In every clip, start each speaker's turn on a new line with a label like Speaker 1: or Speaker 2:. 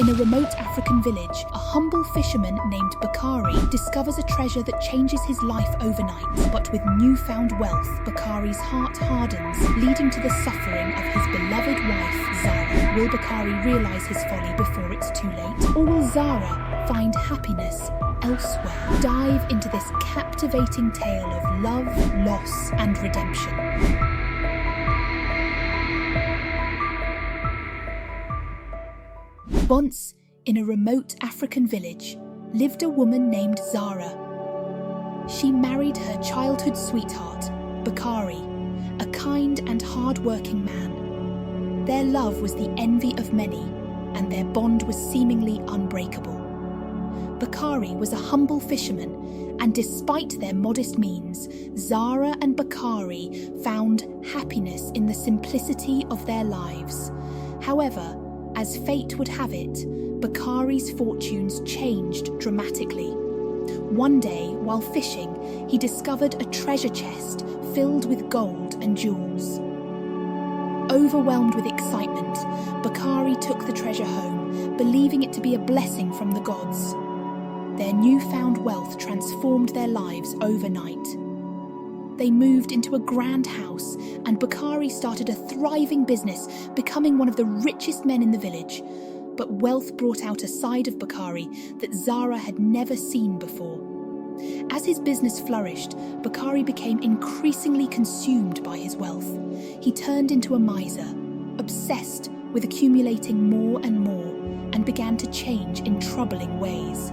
Speaker 1: In a remote African village, a humble fisherman named Bakari discovers a treasure that changes his life overnight. But with newfound wealth, Bakari's heart hardens, leading to the suffering of his beloved wife, Zara. Will Bakari realize his folly before it's too late? Or will Zara find happiness elsewhere? Dive into this captivating tale of love, loss, and redemption. Once, in a remote African village, lived a woman named Zara. She married her childhood sweetheart, Bakari, a kind and hard-working man. Their love was the envy of many, and their bond was seemingly unbreakable. Bakari was a humble fisherman, and despite their modest means, Zara and Bakari found happiness in the simplicity of their lives. However, as fate would have it, Bakari's fortunes changed dramatically. One day, while fishing, he discovered a treasure chest filled with gold and jewels. Overwhelmed with excitement, Bakari took the treasure home, believing it to be a blessing from the gods. Their newfound wealth transformed their lives overnight. They moved into a grand house, and Bakari started a thriving business, becoming one of the richest men in the village. But wealth brought out a side of Bakari that Zara had never seen before. As his business flourished, Bakari became increasingly consumed by his wealth. He turned into a miser, obsessed with accumulating more and more, and began to change in troubling ways.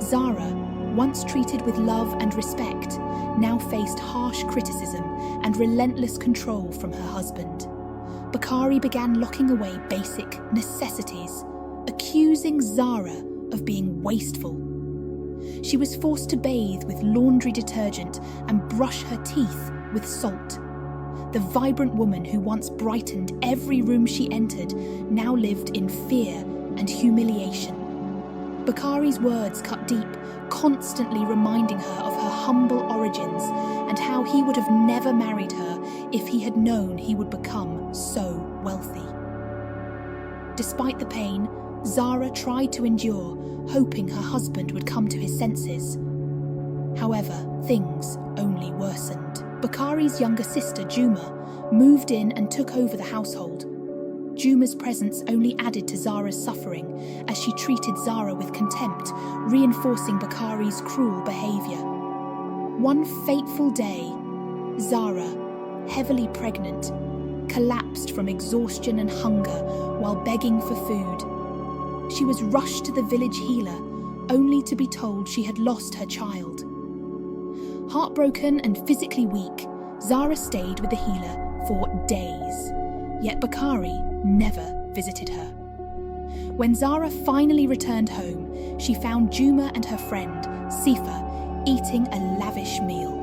Speaker 1: Zara, once treated with love and respect, now faced harsh criticism and relentless control from her husband. Bakari began locking away basic necessities, accusing Zara of being wasteful. She was forced to bathe with laundry detergent and brush her teeth with salt. The vibrant woman who once brightened every room she entered now lived in fear and humiliation. Bakari's words cut deep, constantly reminding her of her humble origins and how he would have never married her if he had known he would become so wealthy. Despite the pain, Zara tried to endure, hoping her husband would come to his senses. However, things only worsened. Bakari's younger sister, Juma, moved in and took over the household. Juma's presence only added to Zara's suffering, as she treated Zara with contempt, reinforcing Bakari's cruel behaviour. One fateful day, Zara, heavily pregnant, collapsed from exhaustion and hunger while begging for food. She was rushed to the village healer, only to be told she had lost her child. Heartbroken and physically weak, Zara stayed with the healer for days, yet Bakari never visited her. When Zara finally returned home, she found Juma and her friend, Sifa, eating a lavish meal.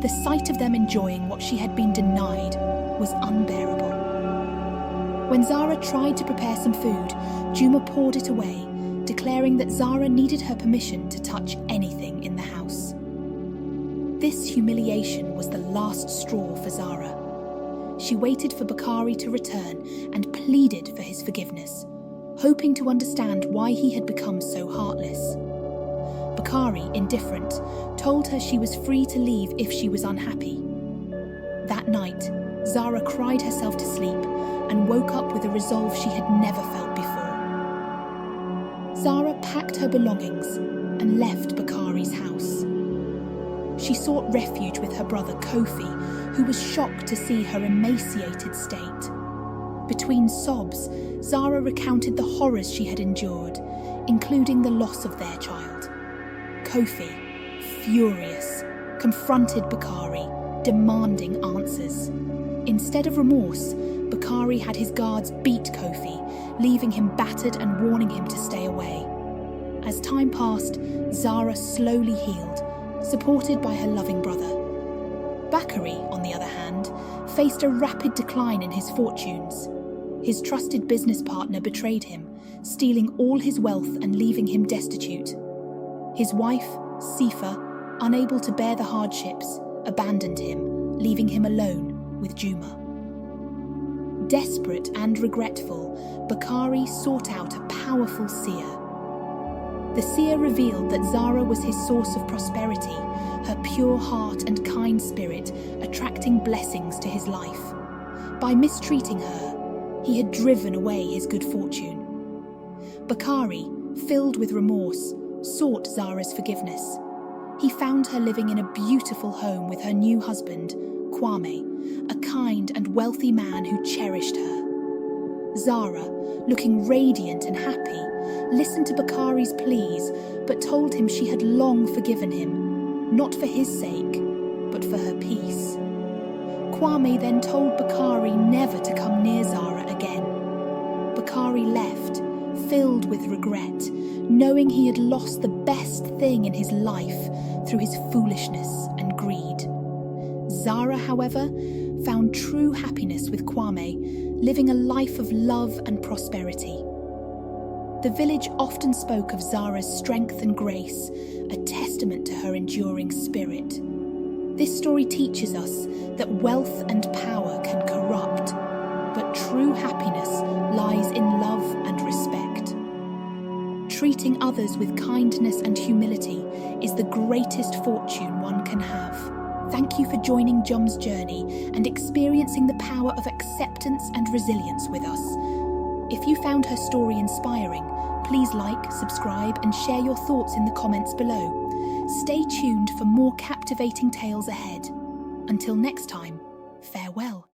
Speaker 1: The sight of them enjoying what she had been denied was unbearable. When Zara tried to prepare some food, Juma poured it away, declaring that Zara needed her permission to touch anything in the house. This humiliation was the last straw for Zara. She waited for Bakari to return and pleaded for his forgiveness, hoping to understand why he had become so heartless. Bakari, indifferent, told her she was free to leave if she was unhappy. That night, Zara cried herself to sleep and woke up with a resolve she had never felt before. Zara packed her belongings and left Bakari's house. She sought refuge with her brother Kofi, who was shocked to see her emaciated state. Between sobs, Zara recounted the horrors she had endured, including the loss of their child. Kofi, furious, confronted Bakari, demanding answers. Instead of remorse, Bakari had his guards beat Kofi, leaving him battered and warning him to stay away. As time passed, Zara slowly healed, supported by her loving brother. Bakari, on the other hand, faced a rapid decline in his fortunes. His trusted business partner betrayed him, stealing all his wealth and leaving him destitute. His wife, Sifa, unable to bear the hardships, abandoned him, leaving him alone with Juma. Desperate and regretful, Bakari sought out a powerful seer. The seer revealed that Zara was his source of prosperity, her pure heart and kind spirit attracting blessings to his life. By mistreating her, he had driven away his good fortune. Bakari, filled with remorse, sought Zara's forgiveness. He found her living in a beautiful home with her new husband, Kwame, a kind and wealthy man who cherished her. Zara, looking radiant and happy, listened to Bakari's pleas, but told him she had long forgiven him, not for his sake, but for her peace. Kwame then told Bakari never to come near Zara again. Bakari left, filled with regret, knowing he had lost the best thing in his life through his foolishness and greed. Zara, however, found true happiness with Kwame, living a life of love and prosperity. The village often spoke of Zara's strength and grace, a testament to her enduring spirit. This story teaches us that wealth and power can corrupt, but true happiness lies in love and respect. Treating others with kindness and humility is the greatest fortune one can have. Thank you for joining Jom's journey and experiencing the power of acceptance and resilience with us. If you found her story inspiring, please like, subscribe, and share your thoughts in the comments below. Stay tuned for more captivating tales ahead. Until next time, farewell.